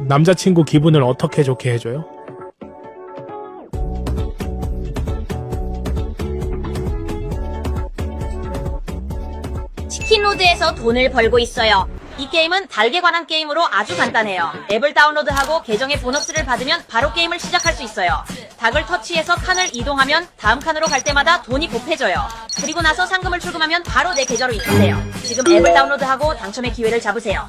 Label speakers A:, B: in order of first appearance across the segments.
A: 남자친구 기분을 어떻게 좋게 해줘요?
B: 치킨로드에서 돈을 벌고 있어요. 이 게임은 닭에 관한 게임으로 아주 간단해요. 앱을 다운로드하고 계정의 보너스를 받으면 바로 게임을 시작할 수 있어요. 닭을 터치해서 칸을 이동하면 다음 칸으로 갈 때마다 돈이 곱해져요. 그리고 나서 상금을 출금하면 바로 내 계좌로 입금돼요. 지금 앱을 다운로드하고 당첨의 기회를 잡으세요.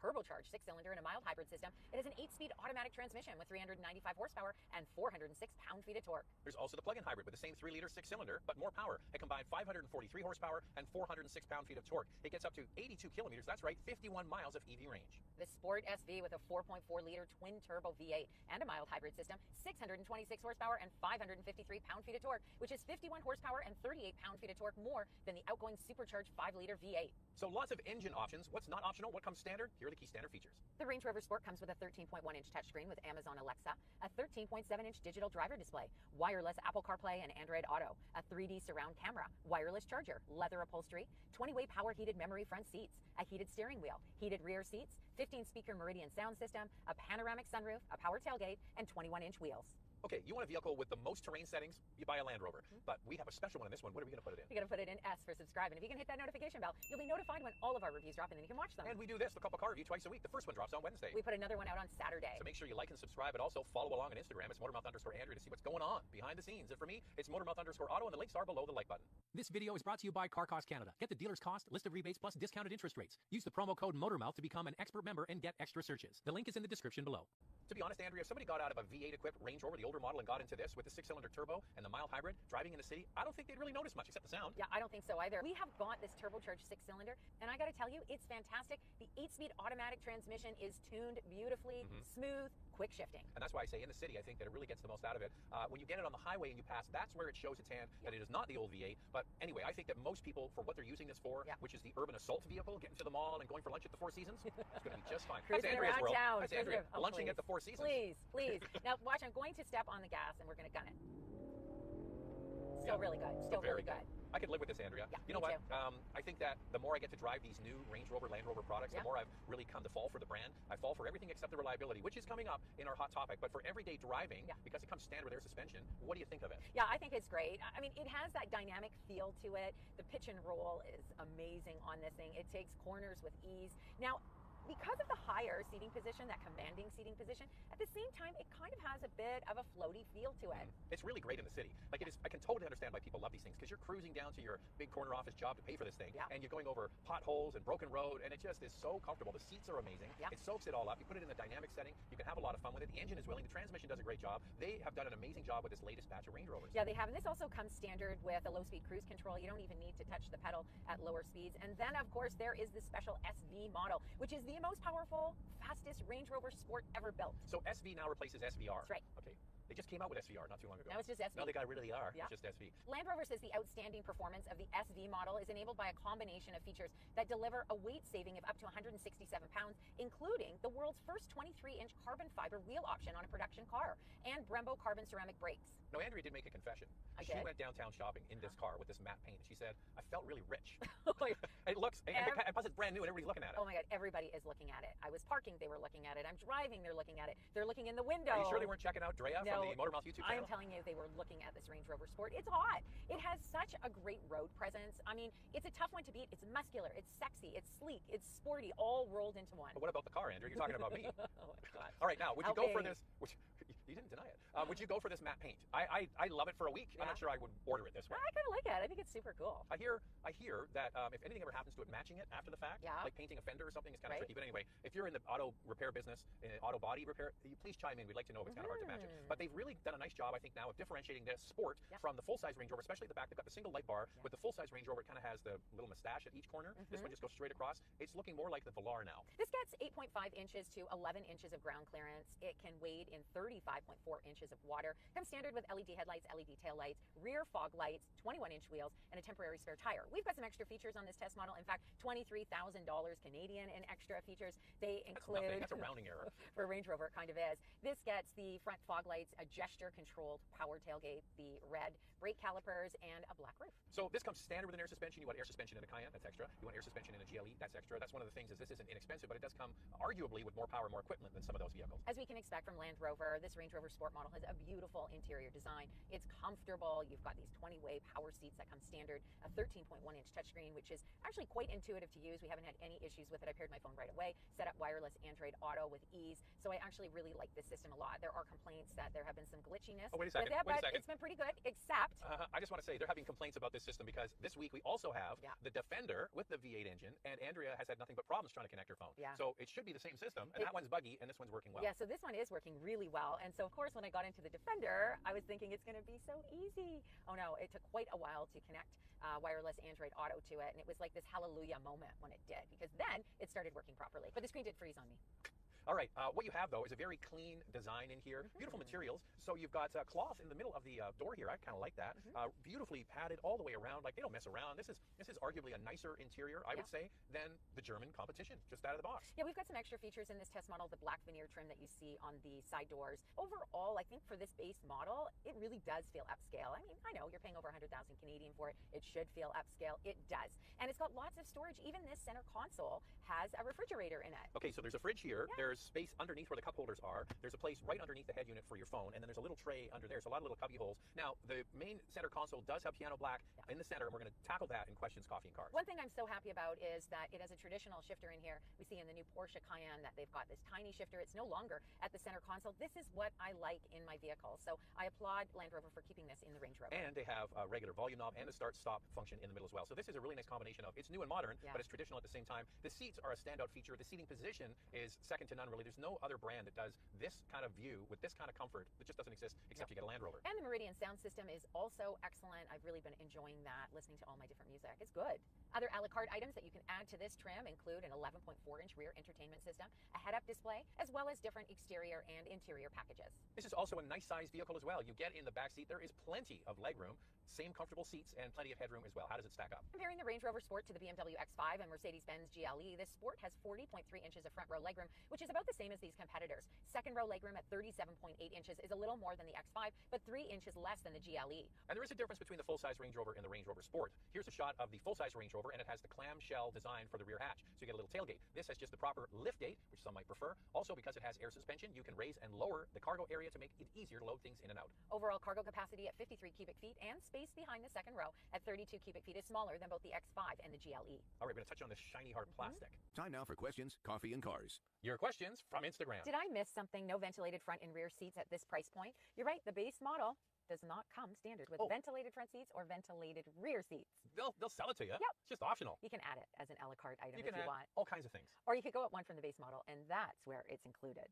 C: turbocharged 6-cylinder and a mild hybrid system. It has an 8-speed automatic transmission with 395 horsepower and 406 pound-feet of torque.
D: There's also the plug-in hybrid with the same 3-liter 6-cylinder, but more power. It combines 543 horsepower and 406 pound-feet of torque. It gets up to 82 kilometers, that's right, 51 miles of EV range.
C: The Sport SV with a 4.4-liter twin-turbo V8 and a mild hybrid system, 626 horsepower and 553 pound-feet of torque, which is 51 horsepower and 38 pound-feet of torque more than the outgoing supercharged 5-liter V8.
D: So lots of engine options. What's not optional? What comes standard? Here are the key standard features.
C: The Range Rover Sport comes with a 13.1-inch touchscreen with Amazon Alexa, a 13.7-inch digital driver display, wireless Apple CarPlay and Android Auto, a 3D surround camera, wireless charger, leather upholstery, 20-way power heated memory front seats, a heated steering wheel, heated rear seats, 15-speaker Meridian sound system, a panoramic sunroof, a power tailgate, and 21-inch wheels.
D: Okay, you want a vehicle with the most terrain settings? You buy a Land Rover. But we have a special one in this one. What are we going to put it in?
C: You're going to put it in S for subscribe. And if you can hit that notification bell, you'll be notified when all of our reviews drop, and then you can watch them.
D: And we do this, the Couple Car Review, twice a week. The first one drops on Wednesday.
C: We put another one out on Saturday.
D: So make sure you like and subscribe, and also follow along on Instagram. It's Motormouth_Andrew to see what's going on behind the scenes. And for me, it's Motormouth_Auto, and the links are below the like button.
E: This video is brought to you by Car Cost Canada. Get the dealer's cost, list of rebates, plus discounted interest rates. Use the promo code MOTORMOUTH to become an expert member and get extra searches. The link is in the description below.
D: To be honest, Andrea, if somebody got out of a V8 equipped Range Rover, the older model, and got into this with the 6-cylinder turbo and the mild hybrid driving in the city, I don't think they'd really notice much except the sound.
C: Yeah, I don't think so either. We have bought this turbocharged 6-cylinder, and I got to tell you, it's fantastic. The 8-speed automatic transmission is tuned beautifully, smooth, quick shifting.
D: And that's why I say in the city, I think that it really gets the most out of it. When you get it on the highway and you pass, that's where it shows its hand that it is not the old V8. But anyway, I think that most people, for what they're using this for, which is the urban assault vehicle, getting to the mall and going for lunch at the Four Seasons, it's going to be just fine. That's
C: Cruising
D: Andrea's
C: around
D: world.
C: town.
D: That's Andrea.
C: Oh,
D: Lunching
C: please.
D: at the Four Seasons.
C: Please, please. Now, watch, I'm going to step on the gas, and we're going to gun it. Still really good. Still
D: Very
C: really good.
D: I could live with this, Andrea.
C: Yeah,
D: you know
C: me
D: what? I think that the more I get to drive these new Range Rover, Land Rover products, the more I've really come to fall for the brand. I fall for everything except the reliability, which is coming up in our hot topic. But for everyday driving, because it comes standard with air suspension, what do you think of it?
C: Yeah, I think it's great. I mean, it has that dynamic feel to it. The pitch and roll is amazing on this thing. It takes corners with ease. Now, because of the higher seating position, that commanding seating position, at the same time, it kind of has a bit of a floaty feel to it.
D: It's really great in the city. Like, it is, I can totally understand why people love these things, because you're cruising down to your big corner office job to pay for this thing, and you're going over potholes and broken road, and it just is so comfortable. The seats are amazing. It soaks it all up. You put it in a dynamic setting. You can have a lot of fun with it. The engine is willing. The transmission does a great job. They have done an amazing job with this latest batch of Range Rovers.
C: Yeah, they have. And this also comes standard with a low-speed cruise control. You don't even need to touch the pedal at lower speeds. And then, of course, there is the special SV model, which is the most powerful, fastest Range Rover Sport ever built.
D: So SV now replaces SVR.
C: That's right.
D: Okay. They just came out with SVR not too long ago.
C: Now it's just SV.
D: Now they got rid of the R.
C: Yeah.
D: It's just SV.
C: Land Rover says the outstanding performance of the SV model is enabled by a combination of features that deliver a weight saving of up to 167 pounds, including the world's first 23-inch carbon fiber wheel option on a production car and Brembo carbon ceramic brakes.
D: No, Andrea did make a confession.
C: She
D: went downtown shopping in this car with this matte paint. She said, I felt really rich.
C: Oh my
D: It looks, and plus it's brand new and everybody's looking at it.
C: Oh my God, everybody is looking at it. I was parking, they were looking at it. I'm driving, they're looking at it. They're looking in the window.
D: Are you sure they weren't checking out Drea from the Motormouth YouTube channel?
C: I'm telling you, they were looking at this Range Rover Sport. It's hot. It has such a great road presence. I mean, it's a tough one to beat. It's muscular, it's sexy, it's sleek, it's sporty, all rolled into one.
D: But what about the car, Andrew? You're talking about me.
C: Oh my God.
D: All right, now, would you go for this? You didn't deny it. Would you go for this matte paint? I love it for a week. I'm not sure I would order it this way.
C: I kind of like it. I think it's super cool.
D: I hear that if anything ever happens to it, matching it after the fact, like painting a fender or something, is kind of tricky. But anyway, if you're in the auto repair business, auto body repair, please chime in. We'd like to know if it's kind of hard to match it. But they've really done a nice job, I think, now of differentiating this Sport from the full-size Range Rover, especially at the back. They've got the single light bar. With the full-size Range Rover, it kind of has the little mustache at each corner. This one just goes straight across. It's looking more like the Velar now.
C: This gets 8.5 inches to 11 inches of ground clearance. It can wade in 35 5.4 inches of water. Comes standard with LED headlights, LED taillights, rear fog lights, 21-inch wheels, and a temporary spare tire. We've got some extra features on this test model. In fact, $23,000 Canadian in extra features. They include...
D: That's a rounding error.
C: For a Range Rover, it kind of is. This gets the front fog lights, a gesture-controlled power tailgate, the red brake calipers, and a black roof.
D: So this comes standard with an air suspension. You want air suspension in a Cayenne, that's extra. You want air suspension in a GLE, that's extra. That's one of the things is this isn't inexpensive, but it does come arguably with more power, more equipment than some of those vehicles.
C: As we can expect from Land Rover, this Range Rover Sport model has a beautiful interior design. It's comfortable. You've got these 20-way power seats that come standard, a 13.1-inch touchscreen, which is actually quite intuitive to use. We haven't had any issues with it. I paired my phone right away, set up wireless Android Auto with ease. So I actually really like this system a lot. There are complaints that there have been some glitchiness
D: wait a second,
C: with it, but it's been pretty good, except...
D: I just want to say they're having complaints about this system because this week we also have the Defender with the V8 engine, and Andrea has had nothing but problems trying to connect her phone.
C: Yeah.
D: So it should be the same system, and that one's buggy, and this one's working well.
C: Yeah, so this one is working really well. And so, of course, when I got into the Defender, I was thinking it's going to be so easy. Oh, no, it took quite a while to connect wireless Android Auto to it, and it was like this hallelujah moment when it did, because then it started working properly. But the screen did freeze on me.
D: All right, what you have, though, is a very clean design in here. Beautiful materials. So you've got cloth in the middle of the door here. I kind of like that. Beautifully padded all the way around. Like, they don't mess around. This is arguably a nicer interior, I would say, than the German competition, just out of the box.
C: Yeah, we've got some extra features in this test model, the black veneer trim that you see on the side doors. Overall, I think for this base model, it really does feel upscale. I mean, I know you're paying over 100,000 Canadian for it. It should feel upscale. It does. And it's got lots of storage. Even this center console has a refrigerator in it.
D: Okay, so there's a fridge here. There's space underneath where the cup holders are. There's a place right underneath the head unit for your phone, and then there's a little tray under there, so a lot of little cubby holes. Now, the main center console does have piano black in the center, and we're going to tackle that in Questions, Coffee, and Cars.
C: One thing I'm so happy about is that it has a traditional shifter in here. We see in the new Porsche Cayenne that they've got this tiny shifter. It's no longer at the center console. This is what I like in my vehicle, so I applaud Land Rover for keeping this in the Range Rover.
D: And they have a regular volume knob and a start-stop function in the middle as well. So this is a really nice combination of, it's new and modern, but it's traditional at the same time. The seats are a standout feature. The seating position is second to none, really. There's no other brand that does this kind of view with this kind of comfort. It just doesn't exist except you get a Land Rover.
C: And the Meridian sound system is also excellent. I've really been enjoying that, listening to all my different music. It's good. Other a la carte items that you can add to this trim include an 11.4-inch rear entertainment system, a head-up display, as well as different exterior and interior packages.
D: This is also a nice-sized vehicle as well. You get in the back seat, there is plenty of legroom, same comfortable seats, and plenty of headroom as well. How does it stack up?
C: Comparing the Range Rover Sport to the BMW X5 and Mercedes-Benz GLE, this Sport has 40.3 inches of front row legroom, which is about the same as these competitors. Second row legroom at 37.8 inches is a little more than the X5, but 3 inches less than the GLE.
D: And there is a difference between the full-size Range Rover and the Range Rover Sport. Here's a shot of the full-size Range Rover, and it has the clamshell design for the rear hatch. So you get a little tailgate. This has just the proper liftgate, which some might prefer. Also, because it has air suspension, you can raise and lower the cargo area to make it easier to load things in and out.
C: Overall cargo capacity at 53 cubic feet, and space behind the second row at 32 cubic feet is smaller than both the X5 and the GLE.
D: All right, we're going to touch on this shiny hard plastic.
F: Time now for Questions, Coffee, and Cars.
D: Your questions from Instagram.
C: Did I miss something? No ventilated front and rear seats at this price point? You're right, the base model does not come standard with ventilated front seats or ventilated rear seats.
D: They'll sell it to you.
C: Yep.
D: It's just optional.
C: You can add it as an a la carte item
D: You
C: if
D: can
C: you
D: add
C: want.
D: all kinds of things.
C: Or you could go up one from the base model, and that's where it's included.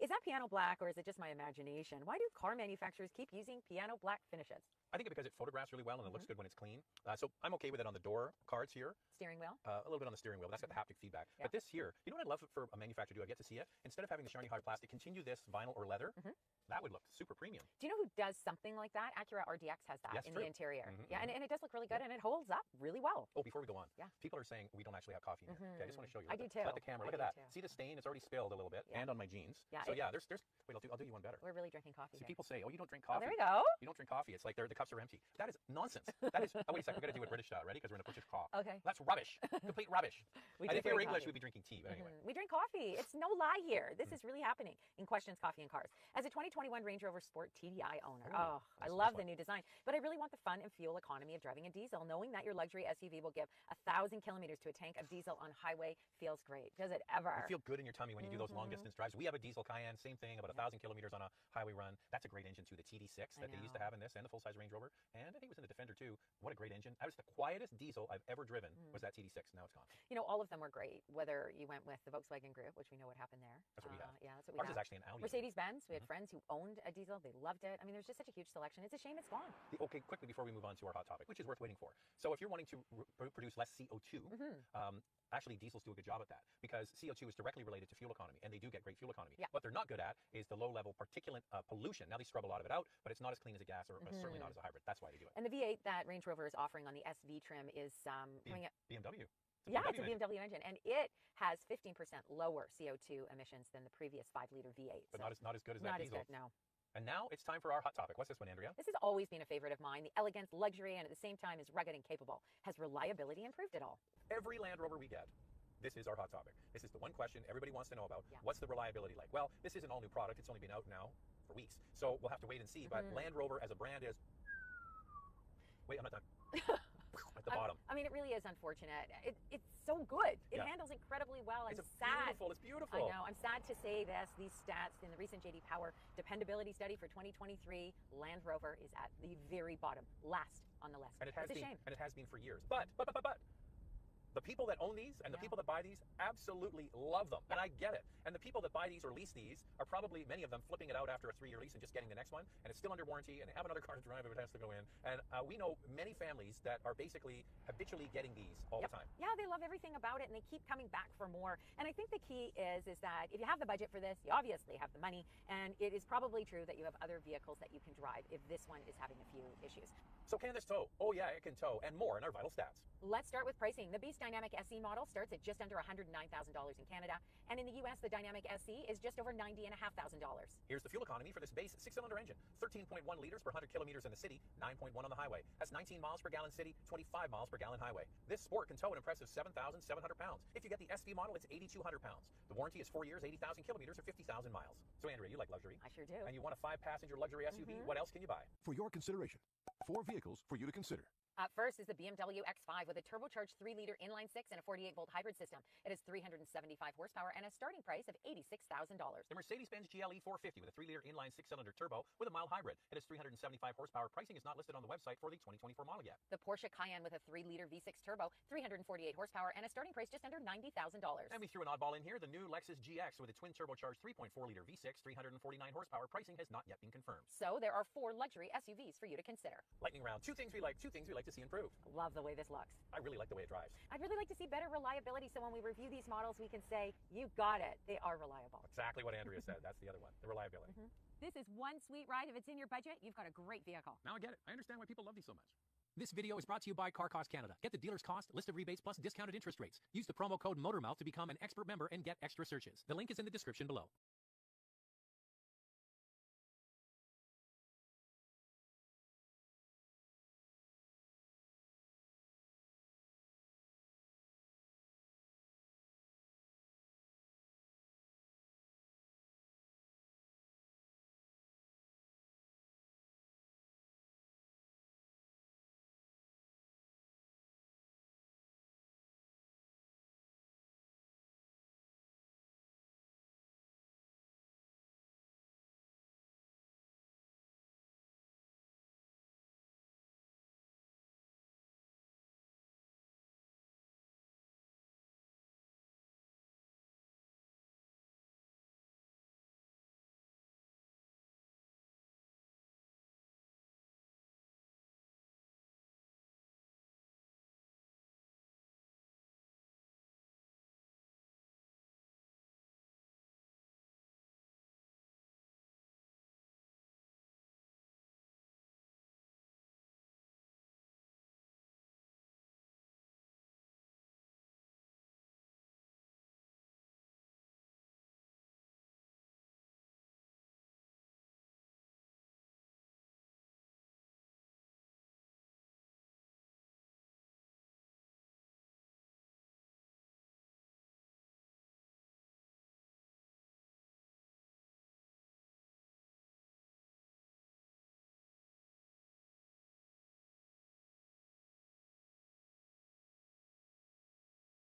C: Is that piano black, or is it just my imagination? Why do car manufacturers keep using piano black finishes?
D: I think because it photographs really well and it looks good when it's clean. So I'm okay with it on the door cards here.
C: Steering wheel?
D: A little bit on the steering wheel. That's got the haptic feedback.
C: Yeah.
D: But this here, you know what I'd love for a manufacturer to do? I get to see it. Instead of having the shiny hard plastic, continue this vinyl or leather. That would look super premium.
C: Do you know who does something like that? Acura RDX has that in the interior. Yeah, and it does look really good, and it holds up really well.
D: Oh, before we go on,
C: Yeah.
D: people are saying we don't actually have coffee in here. Okay, I just want to show you.
C: I do too.
D: Let the camera,
C: I
D: look at
C: do
D: that.
C: too.
D: See the stain? It's already spilled a little bit, and on my jeans.
C: Yeah,
D: So yeah, there's. Wait, I'll do you one better.
C: We're really drinking coffee
D: See,
C: here.
D: people say, oh, you don't drink
C: Oh,
D: coffee.
C: there we go.
D: You don't drink coffee. It's like the cups are empty. That is nonsense. That is. Oh, wait a second. We're gonna do it British style. Ready? Because we're gonna British cough.
C: Okay.
D: That's rubbish. Complete rubbish.
C: We
D: And
C: do
D: if we were
C: drink
D: English,
C: coffee.
D: we'd be drinking tea. But anyway.
C: We drink coffee. It's no lie here. This is really happening in Questions, Coffee, and Cars. As a 2021 Range Rover Sport TDI owner, I love the new design, but I really want the fun and fuel economy of driving a diesel. Knowing that your luxury SUV will give 1,000 kilometers to a tank of diesel on highway feels great. Does it ever?
D: You feel good in your tummy when you do those long distance drives. We have a diesel Cayenne, same thing, about 1,000 kilometers on a highway run. That's a great engine too. The TD6 that they used to have in this, and the full size Range Rover Rover, and I think it was in the Defender too. What a great engine. That was the quietest diesel I've ever driven, was that TD6. Now it's gone.
C: You know, all of them were great, whether you went with the Volkswagen Group, which we know what happened there.
D: That's what we have.
C: Yeah, that's what we
D: Ours
C: have.
D: is actually an Audi.
C: Mercedes-Benz, we had friends who owned a diesel. They loved it. I mean, there's just such a huge selection. It's a shame it's gone.
D: Okay, quickly before we move on to our hot topic, which is worth waiting for. So if you're wanting to produce less CO2, actually diesels do a good job at that, because CO2 is directly related to fuel economy, and they do get great fuel economy.
C: Yeah.
D: What they're not good at is the low-level particulate pollution. Now they scrub a lot of it out, but it's not as clean as a gas, or certainly not as a hybrid. That's why they do it.
C: And the V8 that Range Rover is offering on the SV trim is coming up.
D: BMW.
C: It's a BMW engine, and it has 15% lower CO2 emissions than the previous 5-liter V8.
D: But
C: so
D: not as good as that diesel.
C: Not as good, no.
D: And now it's time for our hot topic. What's this one, Andrea?
C: This has always been a favorite of mine. The elegance, luxury, and at the same time is rugged and capable. Has reliability improved at all?
D: Every Land Rover we get, this is our hot topic. This is the one question everybody wants to know about.
C: Yeah.
D: What's the reliability like? Well, this is an all-new product. It's only been out now for weeks, so we'll have to wait and see. But Land Rover as a brand is... Wait, I'm not done. At the bottom.
C: I mean, it really is unfortunate. It's so good. It
D: Yeah.
C: handles incredibly well. I'm
D: It's
C: sad.
D: beautiful. It's beautiful.
C: I know. I'm sad to say this. These stats in the recent J.D. Power dependability study for 2023, Land Rover is at the very bottom, last on the list.
D: And it has
C: It's a
D: been,
C: shame.
D: and it has been for years. But the people that own these and the people that buy these absolutely love them, and I get it. And the people that buy these or lease these are probably, many of them, flipping it out after a 3-year lease and just getting the next one, and it's still under warranty, and they have another car to drive if it has to go in. And we know many families that are basically habitually getting these all the time.
C: Yeah, they love everything about it, and they keep coming back for more. And I think the key is that if you have the budget for this, you obviously have the money, and it is probably true that you have other vehicles that you can drive if this one is having a few issues.
D: So can this tow? Oh yeah, it can tow, and more in our vital stats.
C: Let's start with pricing. The Beast Dynamic SE model starts at just under $109,000 in Canada, and in the US, the Dynamic SE is just over $90,500.
D: Here's the fuel economy for this base 6-cylinder engine. 13.1 liters per 100 kilometers in the city, 9.1 on the highway. That's 19 miles per gallon city, 25 miles per gallon highway. This sport can tow an impressive 7,700 pounds. If you get the SV model, it's 8,200 pounds. The warranty is 4 years, 80,000 kilometers, or 50,000 miles. So Andrea, you like luxury.
C: I sure do.
D: And you want a 5-passenger luxury SUV? What else can you buy?
F: For your consideration, 4 vehicles for you to consider.
C: First is the BMW X5 with a turbocharged 3-liter inline-6 and a 48-volt hybrid system. It has 375 horsepower and a starting price of $86,000.
D: The Mercedes-Benz GLE 450 with a 3-liter inline 6-cylinder turbo with a mild hybrid. It has 375 horsepower. Pricing is not listed on the website for the 2024 model yet.
C: The Porsche Cayenne with a 3-liter V6 turbo, 348 horsepower, and a starting price just under $90,000.
D: And we threw an oddball in here, the new Lexus GX with a twin turbocharged 3.4-liter V6, 349 horsepower. Pricing has not yet been confirmed.
C: So there are 4 luxury SUVs for you to consider.
D: Lightning round. 2 things we like to see improved.
C: Love the way this looks.
D: I really like the way it drives.
C: I'd really like to see better reliability, so when we review these models, we can say, you got it. They are reliable.
D: Exactly what Andrea said. That's the other one, the reliability.
C: This is one sweet ride. If it's in your budget, you've got a great vehicle.
D: Now I get it. I understand why people love these so much.
E: This video is brought to you by Car Cost Canada. Get the dealer's cost, list of rebates, plus discounted interest rates. Use the promo code MOTORMOUTH to become an expert member and get extra searches. The link is in the description below.